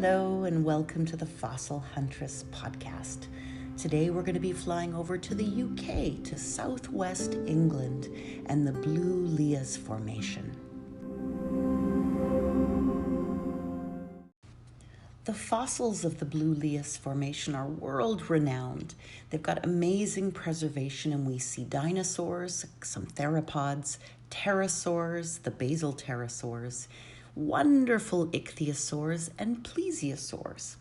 Hello and welcome to the Fossil Huntress podcast. Today we're going to be flying over to the UK, to southwest England and the Blue Lias formation. The fossils of the Blue Lias formation are world-renowned. They've got amazing preservation, and we see dinosaurs, some theropods, pterosaurs, the basal pterosaurs, wonderful ichthyosaurs, and plesiosaurs.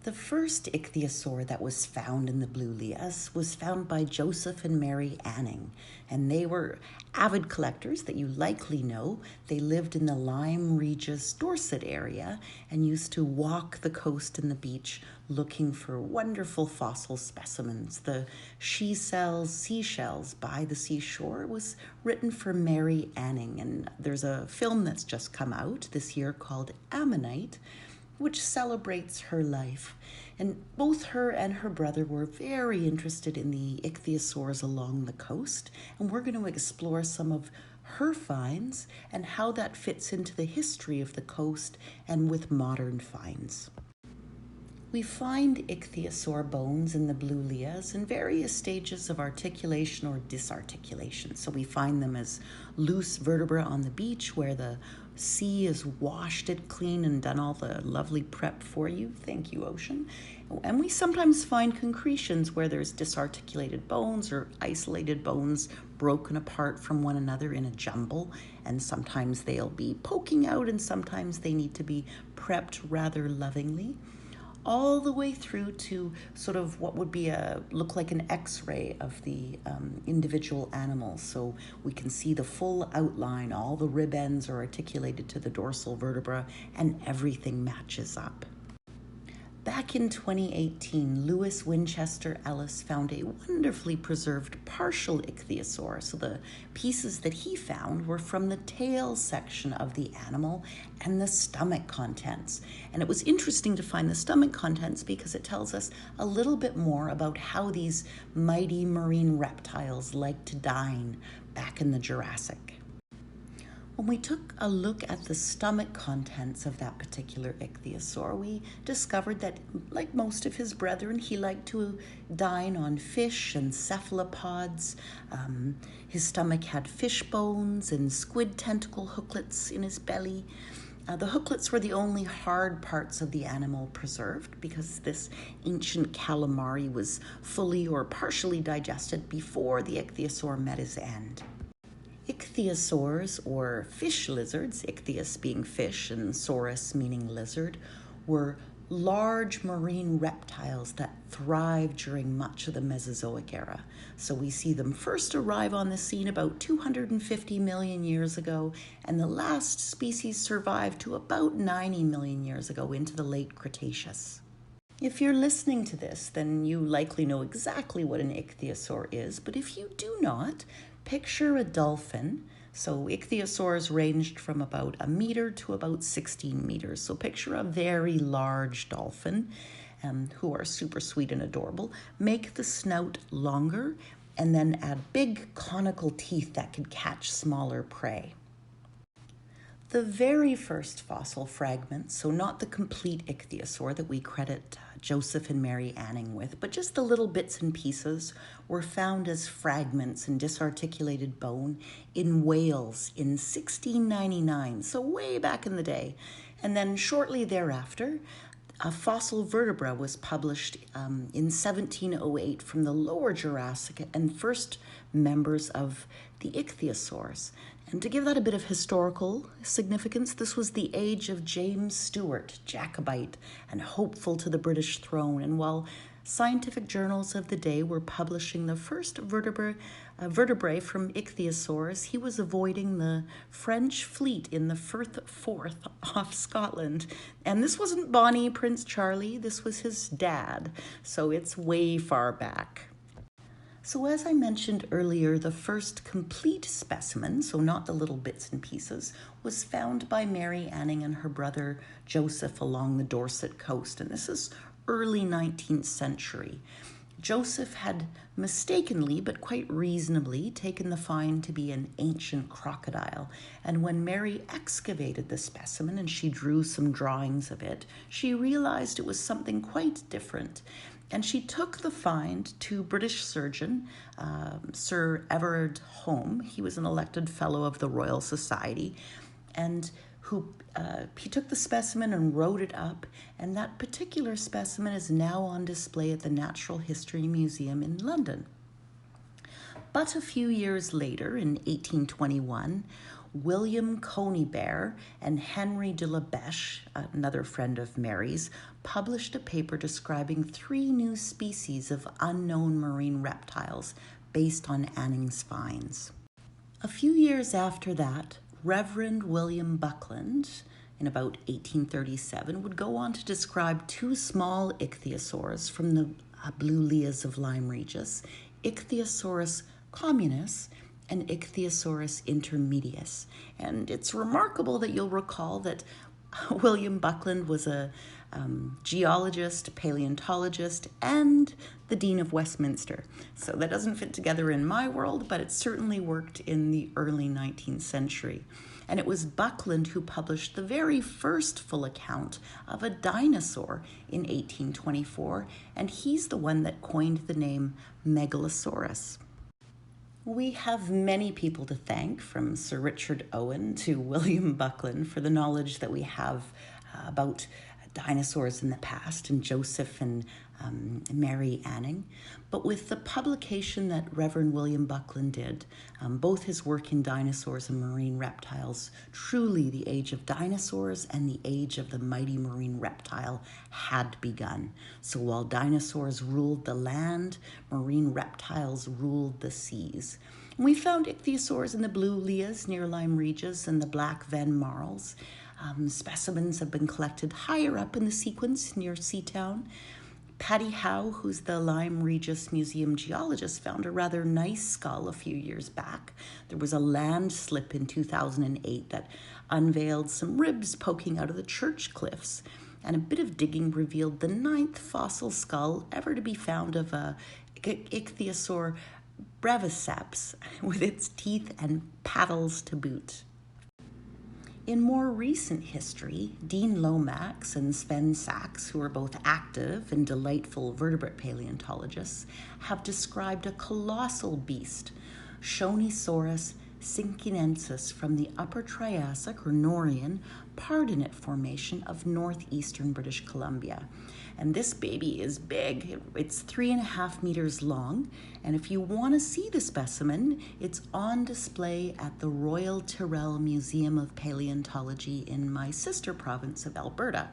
The first ichthyosaur that was found in the Blue Lias was found by Joseph and Mary Anning, and they were avid collectors that you likely know. They lived in the Lyme Regis, Dorset area and used to walk the coast and the beach looking for wonderful fossil specimens. The She Sells Seashells by the Seashore was written for Mary Anning, and there's a film that's just come out this year called Ammonite, which celebrates her life. And both her and her brother were very interested in the ichthyosaurs along the coast, and we're going to explore some of her finds and how that fits into the history of the coast and with modern finds. We find ichthyosaur bones in the Blue Lias in various stages of articulation or disarticulation. So we find them as loose vertebrae on the beach where the sea has washed it clean and done all the lovely prep for you. Thank you, ocean. And we sometimes find concretions where there's disarticulated bones or isolated bones broken apart from one another in a jumble. And sometimes they'll be poking out and sometimes they need to be prepped rather lovingly, all the way through to sort of what would be look like an X-ray of the individual animals. So we can see the full outline, all the rib ends are articulated to the dorsal vertebra, and everything matches up. Back in 2018, Lewis Winchester Ellis found a wonderfully preserved partial ichthyosaur. So the pieces that he found were from the tail section of the animal and the stomach contents. And it was interesting to find the stomach contents because it tells us a little bit more about how these mighty marine reptiles liked to dine back in the Jurassic. When we took a look at the stomach contents of that particular ichthyosaur, we discovered that, like most of his brethren, he liked to dine on fish and cephalopods. His stomach had fish bones and squid tentacle hooklets in his belly. The hooklets were the only hard parts of the animal preserved because this ancient calamari was fully or partially digested before the ichthyosaur met his end. Ichthyosaurs, or fish lizards, ichthyos being fish and saurus meaning lizard, were large marine reptiles that thrived during much of the Mesozoic era. So we see them first arrive on the scene about 250 million years ago, and the last species survived to about 90 million years ago into the late Cretaceous. If you're listening to this, then you likely know exactly what an ichthyosaur is, but if you do not, picture a dolphin. So ichthyosaurs ranged from about a meter to about 16 meters. So picture a very large dolphin, who are super sweet and adorable. Make the snout longer and then add big conical teeth that could catch smaller prey. The very first fossil fragments, so not the complete ichthyosaur that we credit Joseph and Mary Anning with, but just the little bits and pieces, were found as fragments and disarticulated bone in Wales in 1699, so way back in the day. And then shortly thereafter, a fossil vertebra was published in 1708 from the lower Jurassic and first members of the ichthyosaurs. And to give that a bit of historical significance, this was the age of James Stewart, Jacobite and hopeful to the British throne. And while scientific journals of the day were publishing the first vertebrae from ichthyosaurs, he was avoiding the French fleet in the Firth Forth off Scotland. And this wasn't Bonnie Prince Charlie, this was his dad. So it's way far back. So as I mentioned earlier, the first complete specimen, so not the little bits and pieces, was found by Mary Anning and her brother Joseph along the Dorset coast. And this is early 19th century. Joseph had mistakenly, but quite reasonably, taken the find to be an ancient crocodile. And when Mary excavated the specimen and she drew some drawings of it, she realized it was something quite different. And she took the find to British surgeon Sir Everard Home. He was an elected fellow of the Royal Society, and he took the specimen and wrote it up, and that particular specimen is now on display at the Natural History Museum in London. But a few years later, in 1821, William Conybeare and Henry de la Beche, another friend of Mary's, published a paper describing 3 new species of unknown marine reptiles based on Anning's finds. A few years after that, Reverend William Buckland, in about 1837, would go on to describe 2 small ichthyosaurs from the Blue Lias of Lyme Regis, Ichthyosaurus communis and Ichthyosaurus intermedius. And it's remarkable that you'll recall that William Buckland was a geologist, paleontologist, and the Dean of Westminster. So that doesn't fit together in my world, but it certainly worked in the early 19th century. And it was Buckland who published the very first full account of a dinosaur in 1824, and he's the one that coined the name Megalosaurus. We have many people to thank, from Sir Richard Owen to William Buckland, for the knowledge that we have about dinosaurs in the past, and Joseph and Mary Anning. But with the publication that Reverend William Buckland did, both his work in dinosaurs and marine reptiles, truly the age of dinosaurs and the age of the mighty marine reptile had begun. So while dinosaurs ruled the land, marine reptiles ruled the seas. And we found ichthyosaurs in the Blue Lias near Lyme Regis and the black Ven marls. Specimens have been collected higher up in the sequence near Seatown. Paddy Howe, who's the Lyme Regis Museum geologist, found a rather nice skull a few years back. There was a landslip in 2008 that unveiled some ribs poking out of the church cliffs, and a bit of digging revealed the 9th fossil skull ever to be found of a ichthyosaur breviceps, with its teeth and paddles to boot. In more recent history, Dean Lomax and Sven Sachs, who are both active and delightful vertebrate paleontologists, have described a colossal beast, Shonisaurus cinquensis, from the Upper Triassic or Norian Pardinate Formation of northeastern British Columbia. And this baby is big. It's 3.5 meters long. And if you want to see the specimen, it's on display at the Royal Tyrrell Museum of Paleontology in my sister province of Alberta.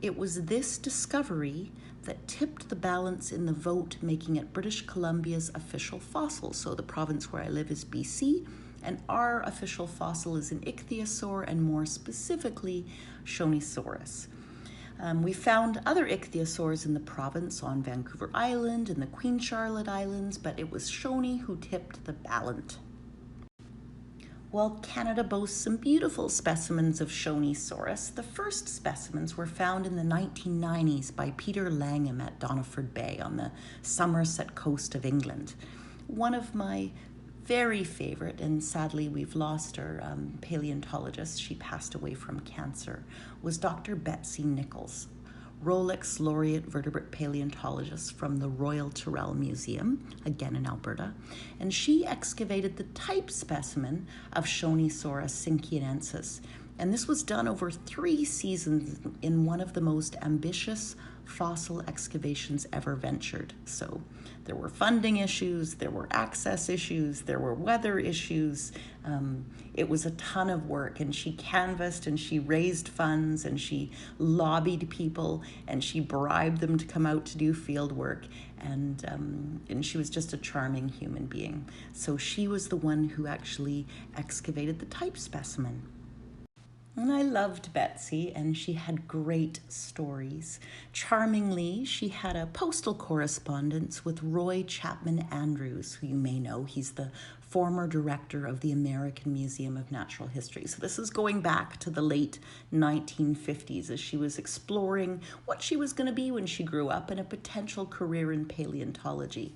It was this discovery that tipped the balance in the vote, making it British Columbia's official fossil. So the province where I live is BC, and our official fossil is an ichthyosaur, and more specifically, Shonisaurus. We found other ichthyosaurs in the province on Vancouver Island and the Queen Charlotte Islands, but it was Shoni who tipped the balance. While Canada boasts some beautiful specimens of Shonisaurus, the first specimens were found in the 1990s by Peter Langham at Doniford Bay on the Somerset coast of England. One of my very favorite, and sadly we've lost her paleontologist, she passed away from cancer, was Dr. Betsy Nichols, Rolex laureate vertebrate paleontologist from the Royal Tyrrell Museum, again in Alberta, and she excavated the type specimen of Shonisaurus cinquensis. And this was done over 3 seasons in one of the most ambitious fossil excavations ever ventured. So there were funding issues, there were access issues, there were weather issues. It was a ton of work, and she canvassed and she raised funds and she lobbied people and she bribed them to come out to do field work. And she was just a charming human being. So she was the one who actually excavated the type specimen. And I loved Betsy, and she had great stories. Charmingly, she had a postal correspondence with Roy Chapman Andrews, who you may know. He's the former director of the American Museum of Natural History. So this is going back to the late 1950s as she was exploring what she was going to be when she grew up and a potential career in paleontology.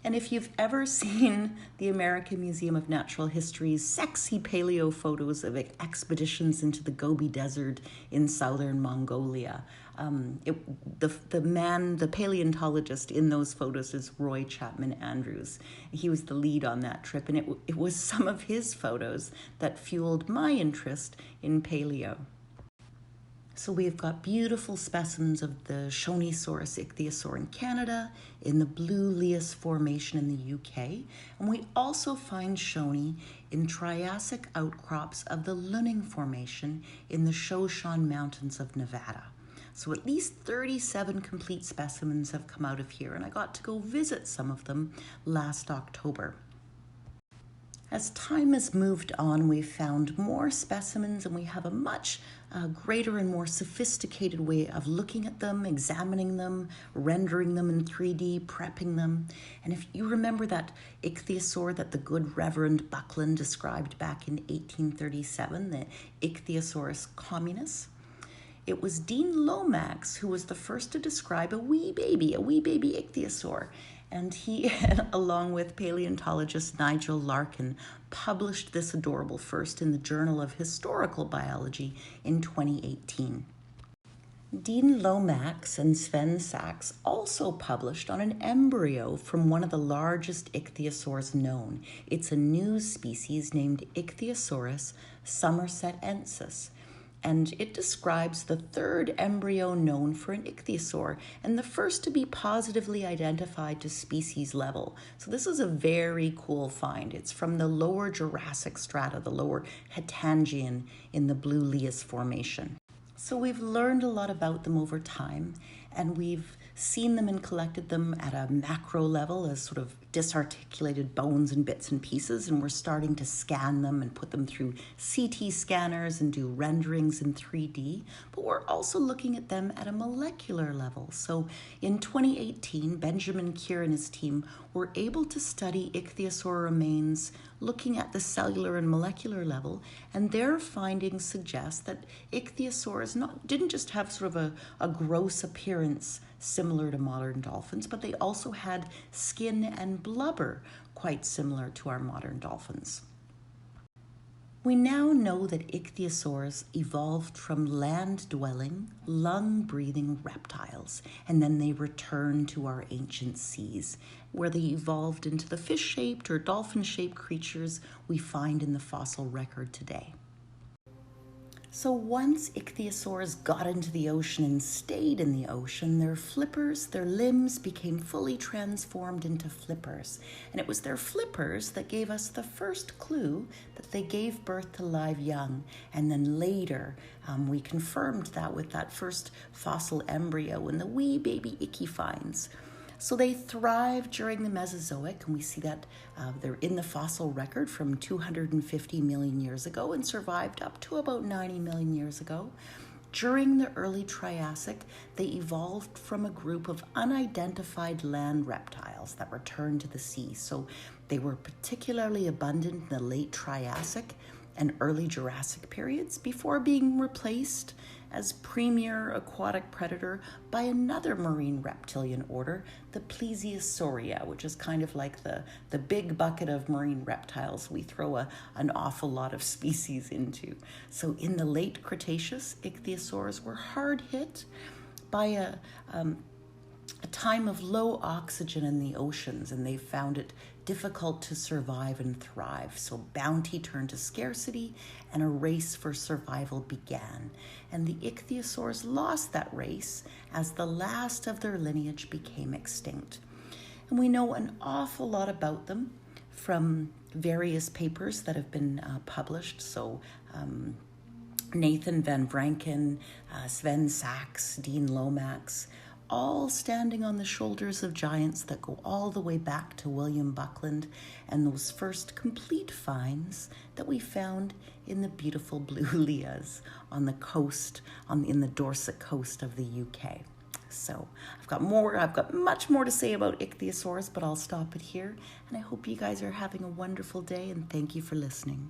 And if you've ever seen the American Museum of Natural History's sexy paleo photos of expeditions into the Gobi Desert in southern Mongolia, the paleontologist in those photos is Roy Chapman Andrews. He was the lead on that trip, and it was some of his photos that fueled my interest in paleo. So we've got beautiful specimens of the Shonisaurus ichthyosaur in Canada, in the Blue Lias Formation in the UK, and we also find Shoni in Triassic outcrops of the Lunning Formation in the Shoshone Mountains of Nevada. So at least 37 complete specimens have come out of here, and I got to go visit some of them last October. As time has moved on, we've found more specimens, and we have a much greater and more sophisticated way of looking at them, examining them, rendering them in 3D, prepping them. And if you remember that ichthyosaur that the good Reverend Buckland described back in 1837, the Ichthyosaurus communis, it was Dean Lomax who was the first to describe a wee baby ichthyosaur. And he, along with paleontologist Nigel Larkin, published this adorable first in the Journal of Historical Biology in 2018. Dean Lomax and Sven Sachs also published on an embryo from one of the largest ichthyosaurs known. It's a new species named Ichthyosaurus somersettensis. And it describes the third embryo known for an ichthyosaur and the first to be positively identified to species level. So this is a very cool find. It's from the lower Jurassic strata, the lower Hatangian in the Blue Lias Formation. So we've learned a lot about them over time, and we've seen them and collected them at a macro level as sort of disarticulated bones and bits and pieces, and we're starting to scan them and put them through CT scanners and do renderings in 3D, but we're also looking at them at a molecular level. So in 2018, Benjamin Keir and his team were able to study ichthyosaur remains looking at the cellular and molecular level, and their findings suggest that ichthyosaurs didn't just have sort of a gross appearance similar to modern dolphins, but they also had skin and blubber quite similar to our modern dolphins. We now know that ichthyosaurs evolved from land-dwelling, lung-breathing reptiles, and then they returned to our ancient seas, where they evolved into the fish-shaped or dolphin-shaped creatures we find in the fossil record today. So once ichthyosaurs got into the ocean and stayed in the ocean, their flippers, their limbs became fully transformed into flippers. And it was their flippers that gave us the first clue that they gave birth to live young. And then later, we confirmed that with that first fossil embryo and the wee baby icky finds. So they thrived during the Mesozoic, and we see that they're in the fossil record from 250 million years ago and survived up to about 90 million years ago. During the early Triassic, they evolved from a group of unidentified land reptiles that returned to the sea. So they were particularly abundant in the late Triassic and early Jurassic periods before being replaced as premier aquatic predator by another marine reptilian order, the Plesiosauria, which is kind of like the big bucket of marine reptiles we throw an awful lot of species into. So in the late Cretaceous, ichthyosaurs were hard hit by a time of low oxygen in the oceans, and they found it difficult to survive and thrive. So bounty turned to scarcity, and a race for survival began. And the ichthyosaurs lost that race as the last of their lineage became extinct. And we know an awful lot about them from various papers that have been published. So Nathan Van Vranken, Sven Sachs, Dean Lomax, all standing on the shoulders of giants that go all the way back to William Buckland and those first complete finds that we found in the beautiful Blue Lias on the coast, in the Dorset coast of the UK. So I've got much more to say about ichthyosaurs, but I'll stop it here. And I hope you guys are having a wonderful day, and thank you for listening.